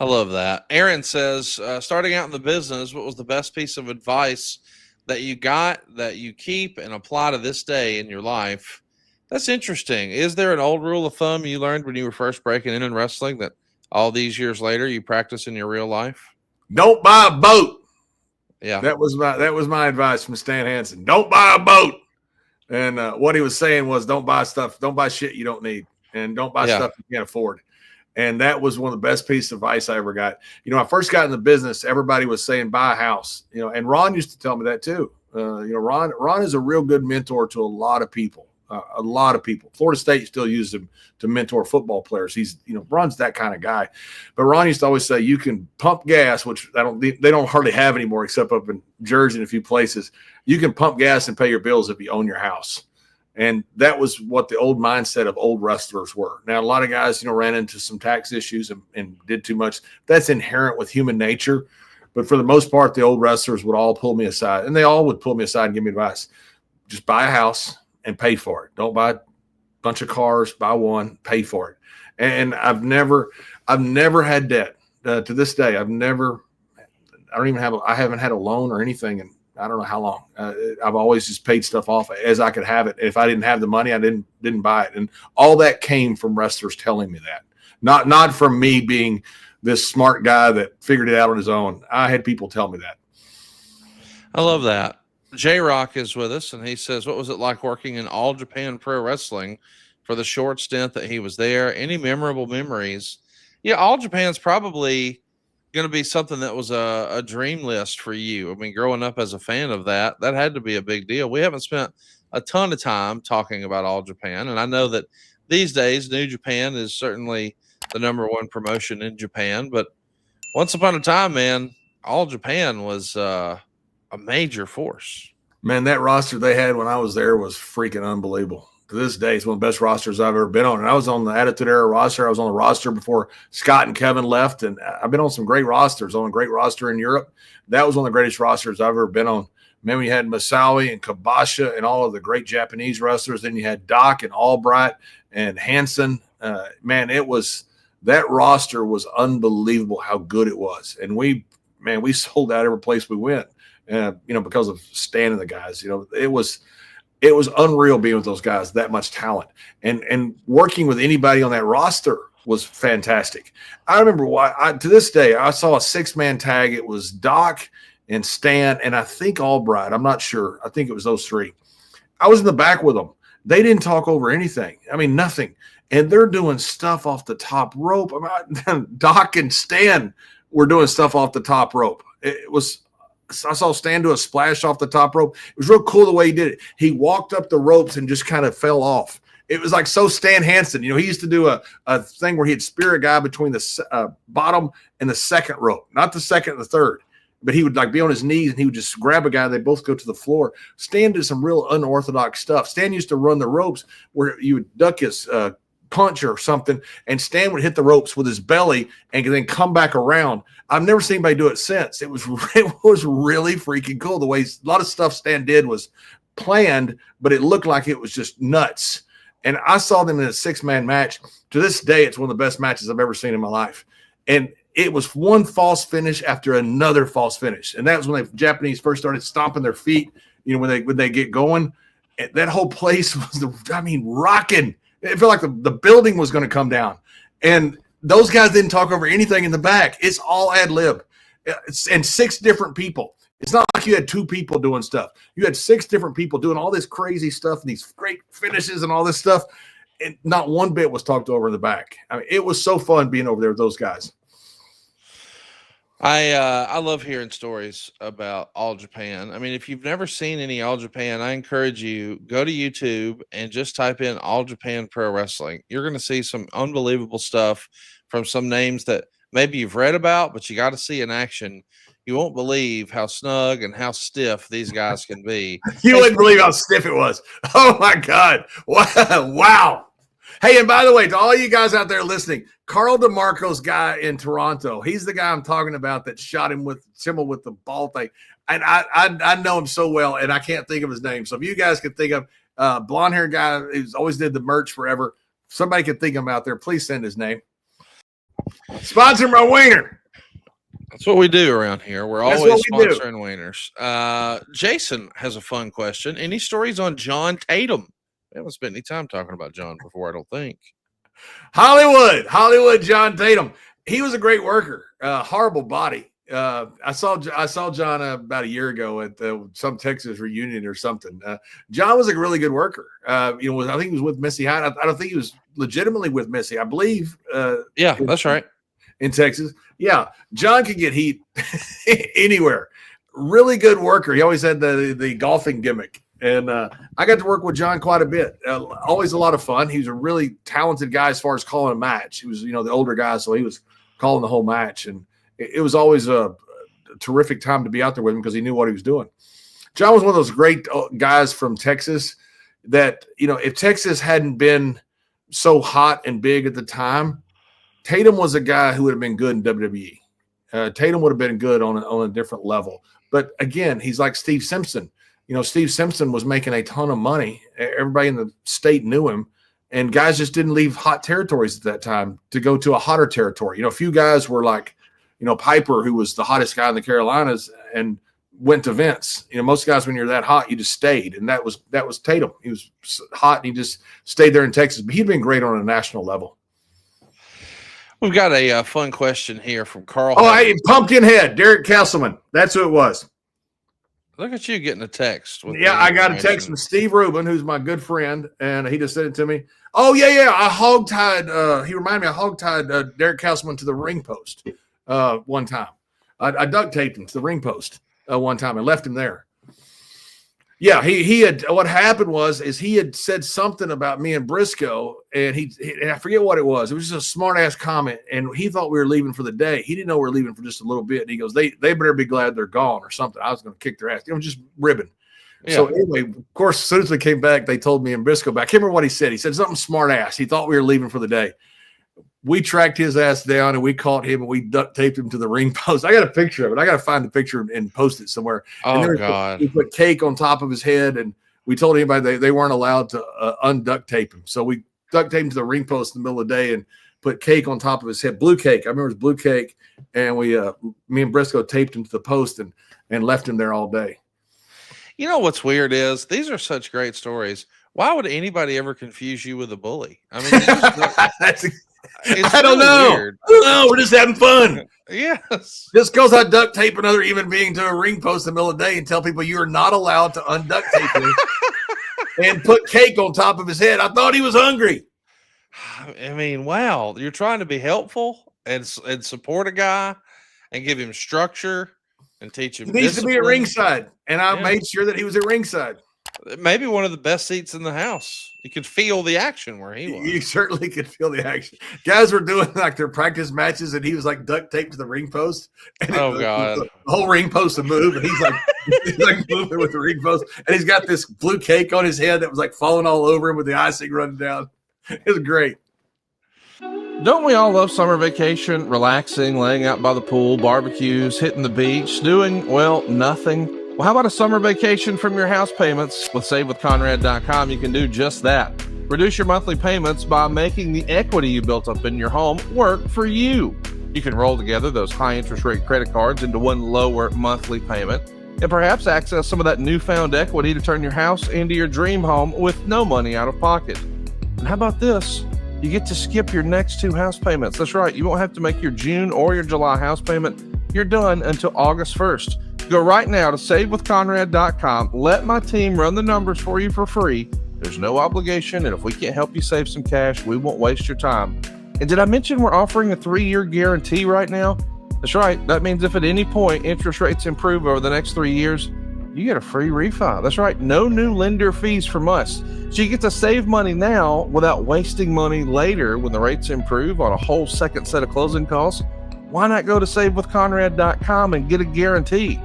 I love that. Aaron says, starting out in the business, what was the best piece of advice that you got that you keep and apply to this day in your life? That's interesting. Is there an old rule of thumb you learned when you were first breaking in wrestling that all these years later you practice in your real life? Don't buy a boat. Yeah. That was my advice from Stan Hansen. Don't buy a boat. And what he was saying was, don't buy shit you don't need, and don't buy stuff you can't afford. And that was one of the best pieces of advice I ever got. When I first got in the business, everybody was saying, buy a house, and Ron used to tell me that too. Ron is a real good mentor to a lot of people. Florida State still uses him to mentor football players. He's, Ron's that kind of guy. But Ron used to always say, you can pump gas, which they don't hardly have anymore except up in Jersey and a few places. You can pump gas and pay your bills if you own your house. And that was what the old mindset of old wrestlers were. Now, a lot of guys, ran into some tax issues and did too much. That's inherent with human nature. But for the most part, the old wrestlers would all pull me aside, and they all would pull me aside and give me advice. Just buy a house and pay for it. Don't buy a bunch of cars, buy one, pay for it. And I've never had debt to this day. I haven't had a loan or anything in I don't know how long. I've always just paid stuff off as I could have it. If I didn't have the money, I didn't buy it. And all that came from wrestlers telling me that, not from me being this smart guy that figured it out on his own. I had people tell me that. I love that. J-Rock is with us, and he says, what was it like working in All Japan Pro Wrestling for the short stint that he was there? Any memorable memories? Yeah, All Japan's probably going to be something that was a dream list for you. I mean, growing up as a fan of that had to be a big deal. We haven't spent a ton of time talking about All Japan, and I know that these days New Japan is certainly the number one promotion in Japan, but once upon a time, man, All Japan was a major force. Man, that roster they had when I was there was freaking unbelievable. To this day, it's one of the best rosters I've ever been on. And I was on the Attitude Era roster. I was on the roster before Scott and Kevin left. And I've been on some great rosters, on a great roster in Europe. That was one of the greatest rosters I've ever been on. Man, we had Masawi and Kabasha and all of the great Japanese wrestlers. Then you had Doc and Albright and Hansen. Man, that roster was unbelievable how good it was. And we sold out every place we went. Because of Stan and the guys, it was unreal being with those guys, that much talent, and working with anybody on that roster was fantastic. I remember to this day, I saw a 6-man tag. It was Doc and Stan, and I think Albright. I'm not sure. I think it was those three. I was in the back with them. They didn't talk over anything. I mean, nothing. And they're doing stuff off the top rope. Doc and Stan were doing stuff off the top rope. I saw Stan do a splash off the top rope. It was real cool the way he did it. He walked up the ropes and just kind of fell off. It was like so Stan Hansen. He used to do a thing where he'd spear a guy between the bottom and the second rope, not the second and the third. But he would be on his knees and he would just grab a guy. They both go to the floor. Stan did some real unorthodox stuff. Stan used to run the ropes where you would duck his punch or something, and Stan would hit the ropes with his belly and then come back around. I've never seen anybody do it since. It was really freaking cool. The way a lot of stuff Stan did was planned, but it looked like it was just nuts. And I saw them in a 6-man match. To this day, it's one of the best matches I've ever seen in my life. And it was one false finish after another false finish. And that was when the Japanese first started stomping their feet, when they get going. And that whole place was, rocking. It felt like the building was going to come down. And those guys didn't talk over anything in the back. It's all ad lib. And 6 different people. It's not like you had 2 people doing stuff. You had 6 different people doing all this crazy stuff and these great finishes and all this stuff. And not one bit was talked over in the back. It was so fun being over there with those guys. I love hearing stories about All Japan. I mean, if you've never seen any All Japan, I encourage you, go to YouTube and just type in All Japan Pro Wrestling. You're going to see some unbelievable stuff from some names that maybe you've read about, but you got to see in action. You won't believe how snug and how stiff these guys can be. You wouldn't believe how stiff it was. Oh, my God. Wow. Hey, and by the way, to all you guys out there listening, Carl DeMarco's guy in Toronto, he's the guy I'm talking about that shot him with the ball thing. And I know him so well, and I can't think of his name. So if you guys can think of blonde-haired guy who's always did the merch forever, somebody can think of him out there, please send his name. Sponsor my wiener. That's what we do around here. We're That's always what we do. sponsoring wieners. Jason has a fun question. Any stories on John Tatum? We haven't spent any time talking about John before, I don't think. Hollywood John Tatum. He was a great worker. Horrible body. I saw John about a year ago at some Texas reunion or something. John was a really good worker. I think he was with Missy Hyatt. I don't think he was legitimately with Missy. I believe. Yeah, that's right. In Texas. Yeah, John could get heat anywhere. Really good worker. He always had the golfing gimmick. And I got to work with John quite a bit. Always a lot of fun. He was a really talented guy as far as calling a match. He was, the older guy, so he was calling the whole match. And it was always a terrific time to be out there with him because he knew what he was doing. John was one of those great guys from Texas that, if Texas hadn't been so hot and big at the time, Tatum was a guy who would have been good in WWE. Tatum would have been good on a different level. But again, he's like Steve Simpson. Steve Simpson was making a ton of money. Everybody in the state knew him, and guys just didn't leave hot territories at that time to go to a hotter territory. A few guys were like, Piper, who was the hottest guy in the Carolinas, and went to Vince. Most guys, when you're that hot, you just stayed, and that was Tatum. He was hot, and he just stayed there in Texas. But he'd been great on a national level. We've got a fun question here from Carl. Oh, hey, Pumpkinhead, Derek Castleman. That's who it was. Look at you getting a text. Yeah, I got a text from Steve Rubin, who's my good friend, and he just sent it to me. Oh, yeah. I hogtied. He reminded me I hogtied Derek Castleman to the ring post one time. I duct taped him to the ring post one time and left him there. Yeah, he had. What happened is he had said something about me and Briscoe, and I forget what it was. It was just a smart ass comment, and he thought we were leaving for the day. He didn't know we were leaving for just a little bit. And he goes, "They better be glad they're gone or something." I was going to kick their ass. Just ribbing. Yeah. So anyway, of course, as soon as we came back, they told me and Briscoe back. I can't remember what he said. He said something smart ass. He thought we were leaving for the day. We tracked his ass down and we caught him and we duct taped him to the ring post. I got a picture of it. I got to find the picture and post it somewhere. Oh, God. We put cake on top of his head, and we told anybody they weren't allowed to unduct tape him. So we duct taped him to the ring post in the middle of the day and put cake on top of his head. Blue cake. I remember it was blue cake. And me and Briscoe taped him to the post and left him there all day. You know what's weird is these are such great stories. Why would anybody ever confuse you with a bully? I mean, I don't know. Weird. I don't know. We're just having fun. Yes. Just because I duct tape another human being to a ring post in the middle of the day and tell people you are not allowed to unduct tape him and put cake on top of his head. I thought he was hungry. I mean, wow. You're trying to be helpful and support a guy and give him structure and teach him. He needs to be at ringside. And I made sure that he was at ringside. Maybe one of the best seats in the house. You could feel the action where he was. You certainly could feel the action. Guys were doing like their practice matches, and he was like duct taped to the ring post. And God! The whole ring post would move, and he's like moving with the ring post, and he's got this blue cake on his head that was like falling all over him with the icing running down. It was great. Don't we all love summer vacation, relaxing, laying out by the pool, barbecues, hitting the beach, doing, well, nothing? Well, how about a summer vacation from your house payments? With SaveWithConrad.com, you can do just that. Reduce your monthly payments by making the equity you built up in your home work for you. You can roll together those high interest rate credit cards into one lower monthly payment and perhaps access some of that newfound equity to turn your house into your dream home with no money out of pocket. And how about this? You get to skip your next 2 house payments. That's right. You won't have to make your June or your July house payment. You're done until August 1st. Go right now to SaveWithConrad.com. Let my team run the numbers for you for free. There's no obligation, and if we can't help you save some cash, we won't waste your time. And did I mention we're offering a 3-year guarantee right now? That's right. That means if at any point interest rates improve over the next 3 years, you get a free refi. That's right. No new lender fees from us. So you get to save money now without wasting money later when the rates improve on a whole second set of closing costs. Why not go to SaveWithConrad.com and get a guarantee?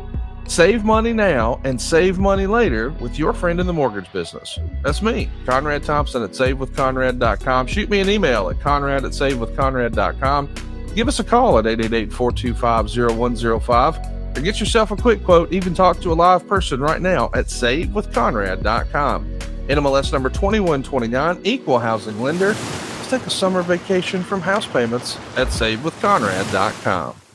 Save money now and save money later with your friend in the mortgage business. That's me, Conrad Thompson at SaveWithConrad.com. Shoot me an email at Conrad@SaveWithConrad.com. Give us a call at 888-425-0105 or get yourself a quick quote. Even talk to a live person right now at SaveWithConrad.com. NMLS number 2129, equal housing lender. Let's take a summer vacation from house payments at SaveWithConrad.com.